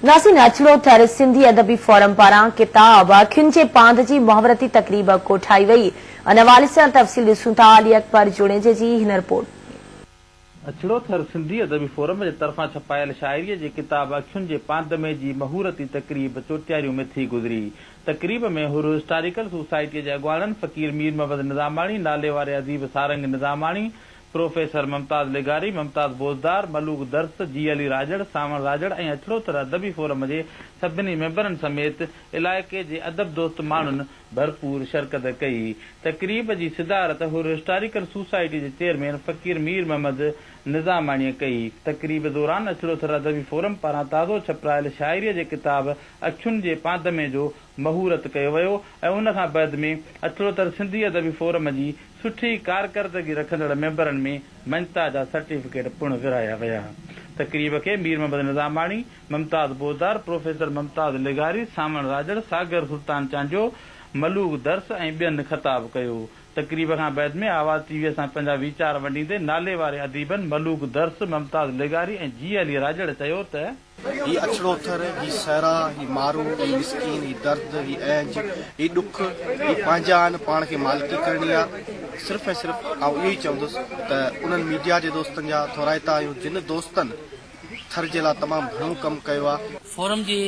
नासिन अचलो थर सिंधी अदबी फोरम पारां किताब अखियुनि जे पांध जी मुहावरती तकरीब कोठाई वई। इन हवाले सां तफ़सील ॾिसूं था अली अकबर जुड़ेजे जी हिन रिपोर्ट। अचड़ो थर सिंधी अदबी फोरम जे तरफ़ां छपायल शाइरीअ जी किताब अखियुनि जे पांध में जी महूरती तकरीब चोटियारियूं में थी गुज़री। तकरीब में हुर हिस्टोरिकल सोसाइटीअ जे अॻवाननि फ़कीर मीर मोहम्मद निज़ामाणी, नाले वारे अदीब सारंग निज़ामाणी, प्रोफेसर मुमताज़ लेगारी, मुमताज़ बोज़दार, मलूक दर्स, जी अली राजड़, सावण राजड़ ऐं अचड़ो थर अदबी फोरम जे सभिनी मेंबरनि समेत इलाइक़े जे अदब दोस्त माण्हुनि भरपूर शिरकत कई। तकरीब जी सिदारत हुर हिस्टोरिकल सोसाइटी जे चेयरमैन फ़कीर मीर मोहम्मद निज़ामाणीअ कई। तकरीब दौरान अचड़ो थर अदबी फोरम पारां ताज़ो छपायल शाइरीअ जे किताब अखियुनि जे पांध में जो महूरत कयो वियो ऐं उन खां बैद में अचड़ो थर सिंधी अदबी फोरम जी सुठी कारकर्दगी रखंदड़ मेंबरनि में मञता जा सर्टिफिकेट पिणु विरहाया विया। तकरीब खे मीर मोहम्मद निज़ामाणी, मुमताज़ बोज़दार, प्रोफेसर मुमताज़ लेगारी, सावण राजड़, सागर सुल्तान चांजो, मलूक दर्स ऐं ॿियनि ख़िताब कयो। तकरीब खां बैद में आवाज़ टीवीअ सां पंहिंजा वीचार वंडींदे नाले वारे अदीबनि मलूक दर्स, मुमताज़ लेगारी ऐं जी अली राजड़ चयो त ही अचड़ो थर, ही सहरा, ही मारू, ही मिसकीन, ही दर्द, ही ऐंज, ही दुख, ही पंहिंजा आहिनि, पाण खे मालिकी करणी आहे। सिर्फ़ु ऐं सिर्फ़ु आउं इहो ई चवंदुसि त उन्हनि मीडिया जे दोस्तनि जा थोराइता आहियूं जिन दोस्तनि थर जे लाइ तमामु घणो कमु कयो आहे। फोरम जे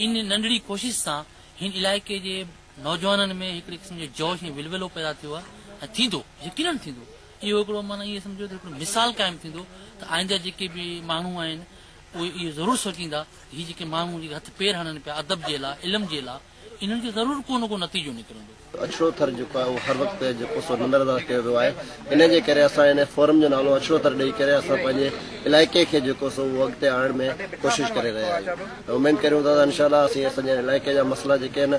इन नंढड़ी कोशिश सां हिन इलाइक़े जे नौजवाननि में हिकिड़े क़िस्म जो जोश ऐं विलविलो पैदा थियो आहे ऐं थींदो, यकीनन थींदो। इहो हिकिड़ो माना इहो सम्झो त हिकिड़ो मिसाल क़ाइमु थींदो त आईंदा जेके बि माण्हू आहिनि उहे इहो ज़रूरु सोचींदा हीअ जेके माण्हू जेके हथ पेर हणनि पिया अदब जे लाइ, इल्म जे लाइ, इन्हनि खे ज़रूरु को न को नतीजो निकिरंदो। अचड़ो थर जेको आहे उहो हर वक़्तु जेको सो नंदरदार कयो वियो आहे। इन जे करे असां इन फोरम जो नालो अचड़ो थर ॾेई करे असां पंहिंजे इलाइक़े खे जेको सो उहो अॻिते आणण में कोशिशि करे रहिया आहियूं। उमेद करियूं था त इंशाअल्लाह असीं असांजे इलाइक़े जा मसइला जेके आहिनि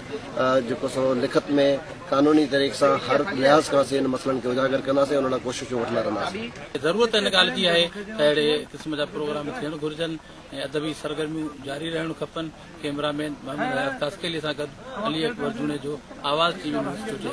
जेको सो लिखत में कानूनी तरीक़े सां हर लिहाज़ खां असीं इन मसइलनि खे उजागर कंदासीं, उन लाइ कोशिशूं वठंदा रहंदासीं। ज़रूरत इन ॻाल्हि जी आहे त अहिड़े क़िस्म जा प्रोग्राम थियणु घुरिजनि ऐं अदबी सरगर्मियूं जारी रहणु खपनि। कैमरामैन मोहम्मद हयात कासकेली सां गॾु अली अकबर जूने जो आवाज़ टीवी न्यूज़ जो